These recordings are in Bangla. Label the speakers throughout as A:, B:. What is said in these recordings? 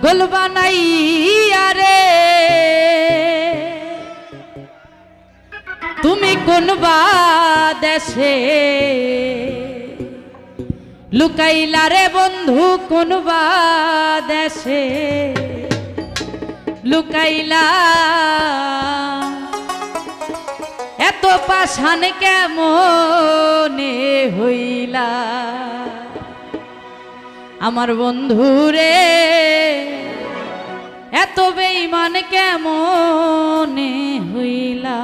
A: গোল বানাইয়া রে তুমি কোন বা দেশে লুকাইলা রে বন্ধু কোন বা দেশে লুকাইলা এত পাষাণ কেমনে হইলা আমার বন্ধু রে এত বেঈমান কেমনে হইলা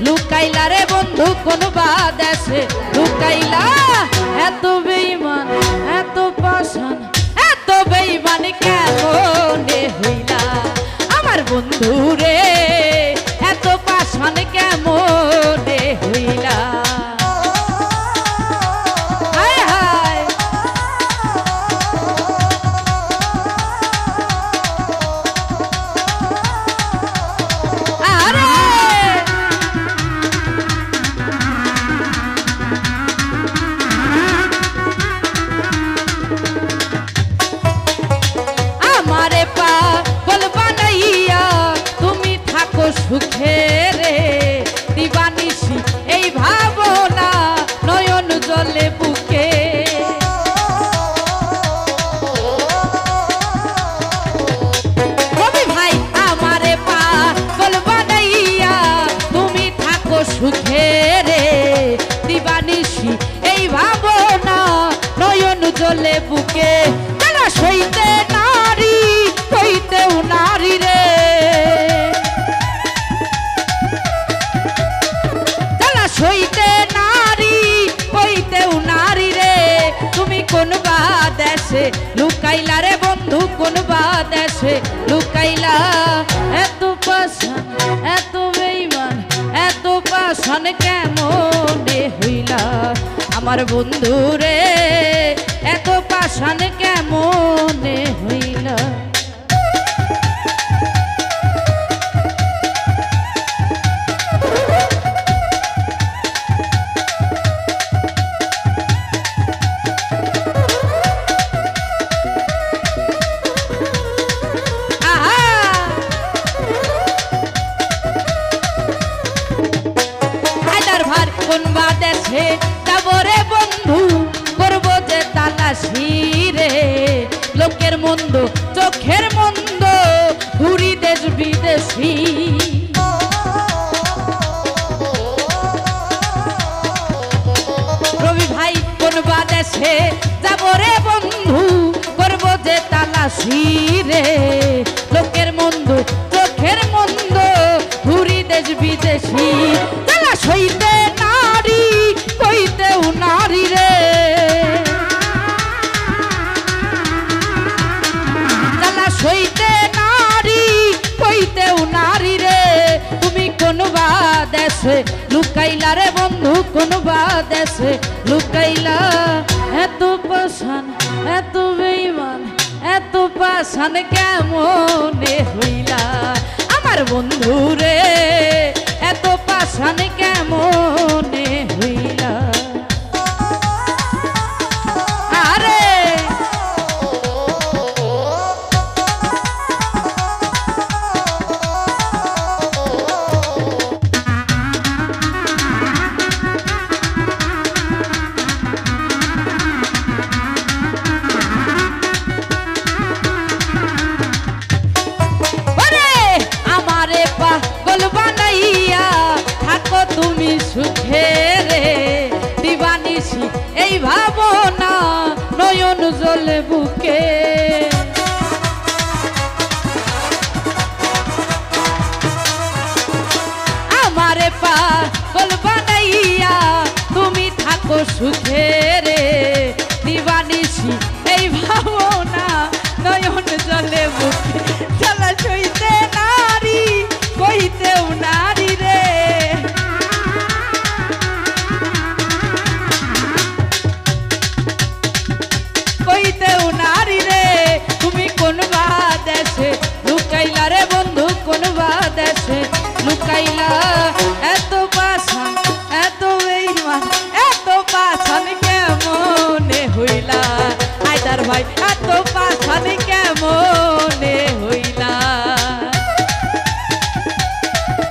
A: লুকাইলা রে বন্ধু কোন বা দেশে লুকাইলা এত বেঈমান এত পাষাণ এত বেঈমান কেমনে হইলা আমার বন্ধু রে এত পাষাণ কেমনে হইলা সুখে রে দিবানিশি এই ভাবনা নয়ন জলে বুকে রবি ভাই আমারে পাগল বানাইয়া তুমি থাকো সুখে রে দিবানিশি এই ভাবনা নয়ন জলে বুকে তারা সইতে নারী কইতেও নারী রে হইতে নারী হইতেও নারী রে তুমি কোন বা দেশে লুকাইলা রে বন্ধু কোন বা দেশে লুকাইলা এত পাষাণ এত বেঈমান এত পাষাণ কেমনে হইলা আমার বন্ধু রে এত পাষাণ কেমনে হইলা কোন বা দেশে যাব রে বন্ধু করব যে তালাশি রে লোকের মন্দ চোখের মন্দ ঘুরি দেশ বিদেশি রবি ভাই কোন বা দেশে যাব রে বন্ধু করব যে তালাশি রে লোকের মন্দ চোখের মন্দ ঘুরি দেশ বিদেশি তালাশ হইতে নারী কইতেও নারী রে তালাশ হইতে নারী কইতেও নারী রে তুমি কোন বা দেশে লুকাইলা রে বন্ধু কোন বা দেশে লুকাইলা এত পাষাণ এত বেঈমান এত পাষাণ কেমনে হইলা আমার বন্ধু রে এত পাষাণ কেমনে হইলা আরে আমারে পাগল বানাইয়া থাকো তুমি সুখে রে দিবানিশি এই ভাবনা নয়ন জলে বুকে সুখে রে দিবানিসি এই ভাবনা নয়ন জলে বুকে জ্বালা সইতে নারী কইতেও নারী রে কইতেও নারী রে তুমি কোন বা দেশে লুকাইলা রে বন্ধু কোন বা দেশে লুকাইলা এত পাছান এত বেঈমান এত পাছান কেমনে হইলা আইদার ভাই এত পাছান কেমনে হইলা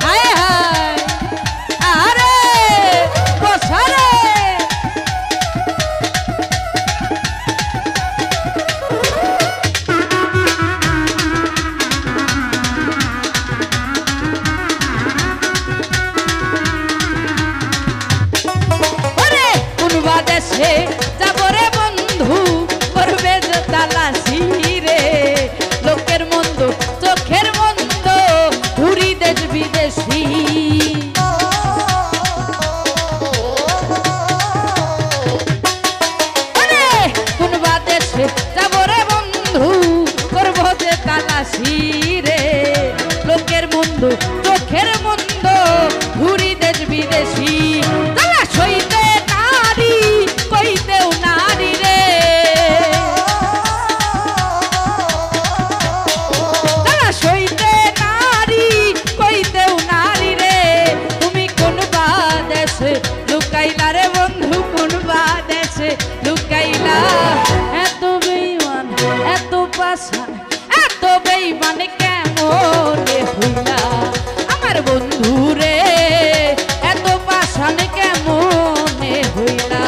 A: হায় হায় আরে বসারে দেশে যাব রে বন্ধু করবে যে তালাশি রে লোকের মন্দ চোখের মন্দ ঘুরি দেশ বিদেশি কোন বা দেশে যাব রে বন্ধু করব যে তালাশি রে লোকের মন্দ চোখের মন্দ ঘুরি দেশ বিদেশি তালাশ হইতে কইতেও নারী রে তারা সইতে নারী কইতেও নারী রে তুমি কোন বা দেশে লুকাইলা রে বন্ধু কোন বা দেশে লুকাইলা এত বেঈমান এত পাষাণ এত বেঈমান কেমনে হইলা আমার বন্ধু রে এত পাষাণ কেমনে হইলা